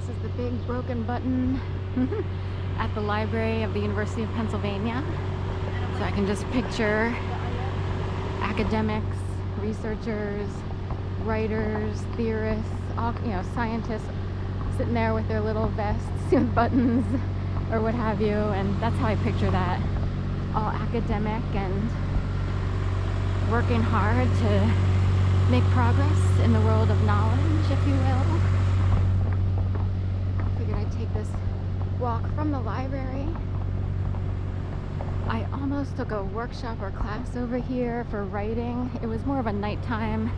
This is the big broken button at the library of the University of Pennsylvania. So I can just picture academics, researchers, writers, theorists, all, scientists sitting there with their little vests with buttons or what have you, and that's how I picture that. All academic and working hard to make progress in the world of knowledge, if you will. Figured I'd take this walk from the library. I almost took a workshop or class over here for writing. It was more of a nighttime,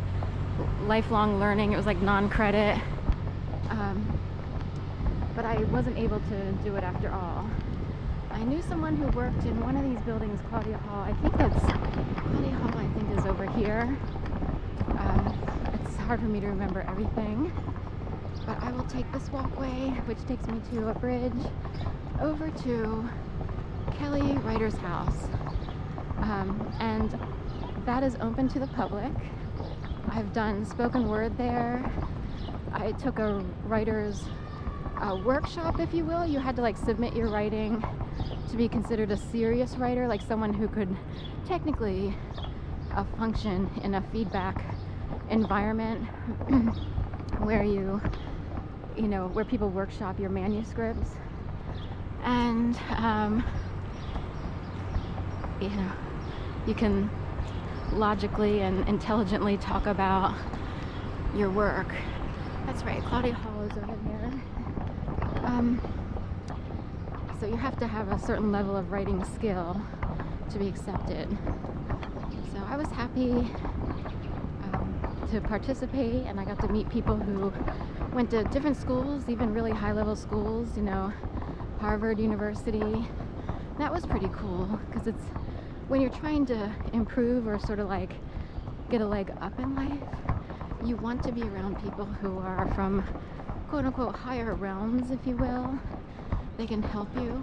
lifelong learning. It was like non-credit. But I wasn't able to do it after all. I knew someone who worked in one of these buildings, Claudia Hall. I think is over here. It's hard for me to remember everything. But I will take this walkway, which takes me to a bridge over to Kelly Writer's house. And that is open to the public. I've done spoken word there. I took a writer's workshop, if you will. You had to submit your writing to be considered a serious writer, like someone who could technically function in a feedback environment where where people workshop your manuscripts. And you can logically and intelligently talk about your work. That's right, Claudia Hall is over there. So you have to have a certain level of writing skill to be accepted. So I was happy to participate, and I got to meet people who went to different schools, even really high-level schools, Harvard University. That was pretty cool, because it's when you're trying to improve or sort of get a leg up in life, you want to be around people who are from quote-unquote higher realms, if you will. They can help you,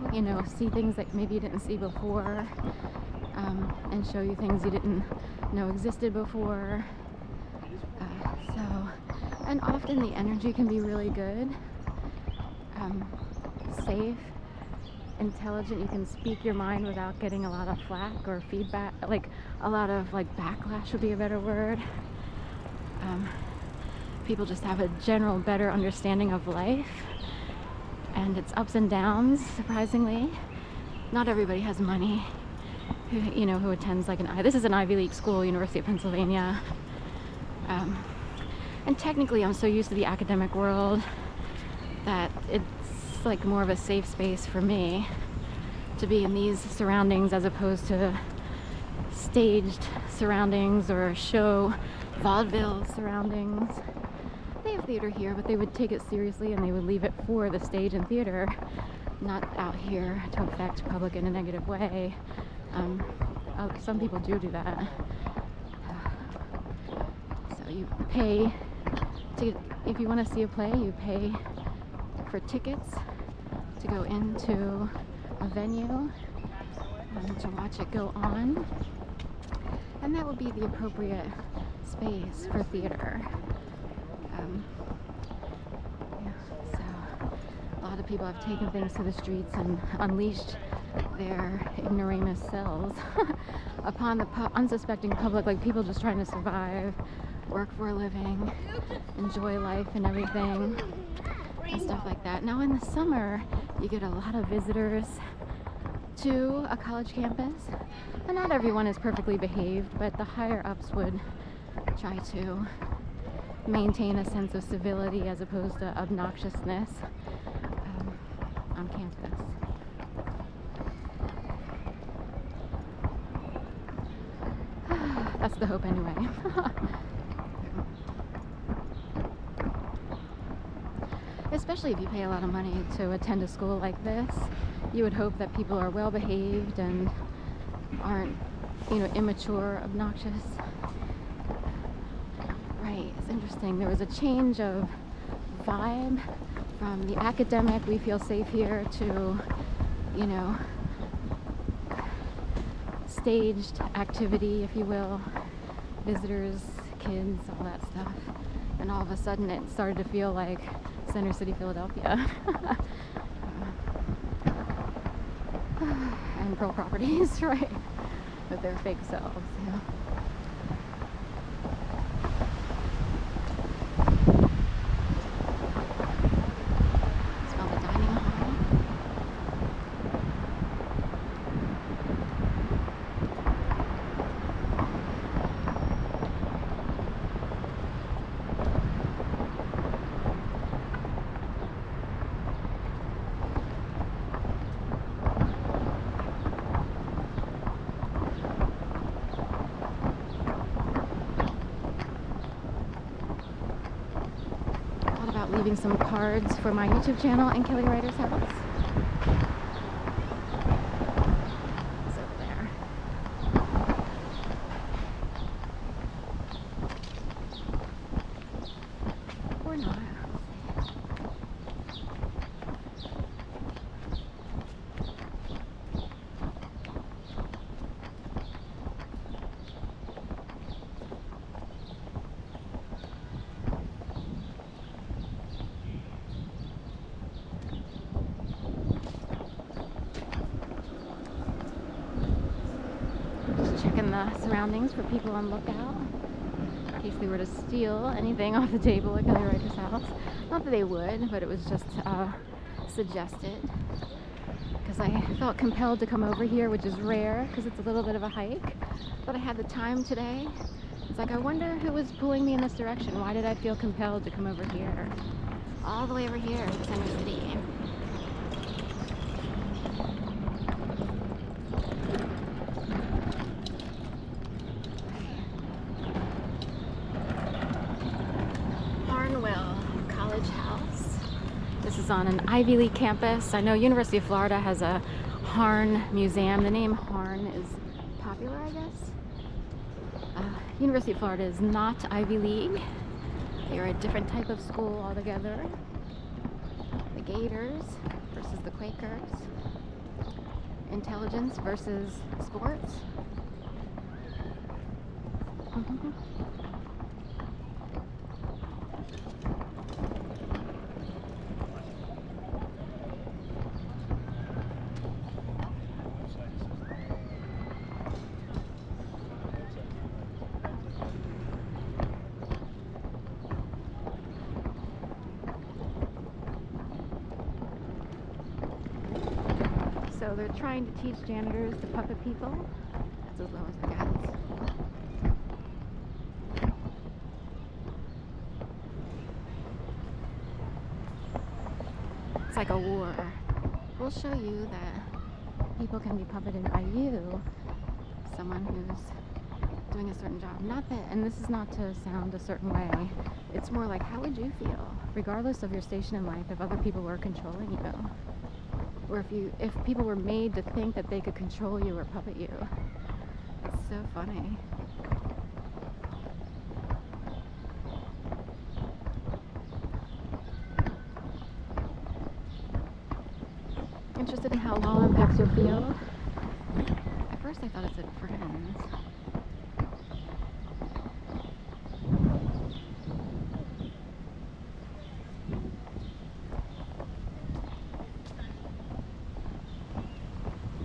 see things that maybe you didn't see before, and show you things you didn't know existed before. And often the energy can be really good, safe, intelligent. You can speak your mind without getting a lot of flack or feedback, a lot of backlash would be a better word. People just have a general better understanding of life and its ups and downs, surprisingly. Not everybody has money who attends this is an Ivy League school, University of Pennsylvania. And technically I'm so used to the academic world that it's more of a safe space for me to be in these surroundings as opposed to staged surroundings or show vaudeville surroundings. They have theater here, but they would take it seriously and they would leave it for the stage and theater, not out here to affect public in a negative way. Some people do that. So you pay if you want to see a play, you pay for tickets to go into a venue and to watch it go on. And that would be the appropriate space for theater. So a lot of people have taken things to the streets and unleashed their ignoramus selves upon the unsuspecting public, people just trying to survive, work for a living, enjoy life and everything, and stuff like that. Now in the summer, you get a lot of visitors to a college campus, and not everyone is perfectly behaved, but the higher ups would try to maintain a sense of civility as opposed to obnoxiousness on campus. That's the hope anyway. Especially if you pay a lot of money to attend a school like this, you would hope that people are well behaved and aren't, immature, obnoxious. Right, it's interesting. There was a change of vibe from the academic, we feel safe here, to, staged activity, if you will, visitors, kids, all that stuff. And all of a sudden it started to feel like Center City, Philadelphia. And Pearl Properties, right? With their fake selves, yeah. Smell the dining hall. Leaving some cards for my YouTube channel and Kelly Ryder's house. It's over there. Or not. Checking the surroundings for people on lookout in case they were to steal anything off the table at Kelly Ryder's house. Not that they would, but it was just suggested because I felt compelled to come over here, which is rare because it's a little bit of a hike. But I had the time today. It's like, I wonder who was pulling me in this direction. Why did I feel compelled to come over here? All the way over here to Center City. College House. This is on an Ivy League campus. I know University of Florida has a Harn Museum. The name Harn is popular, I guess. University of Florida is not Ivy League. They are a different type of school altogether. The Gators versus the Quakers. Intelligence versus sports. So they're trying to teach janitors to puppet people. That's as low as it gets. It's like a war. We'll show you that people can be puppeted by you, someone who's doing a certain job. Not that, and this is not to sound a certain way, it's more like, how would you feel, regardless of your station in life, if other people were controlling you? Or if people were made to think that they could control you or puppet you. It's so funny. Interested in how law impacts your field? At first I thought it said friends.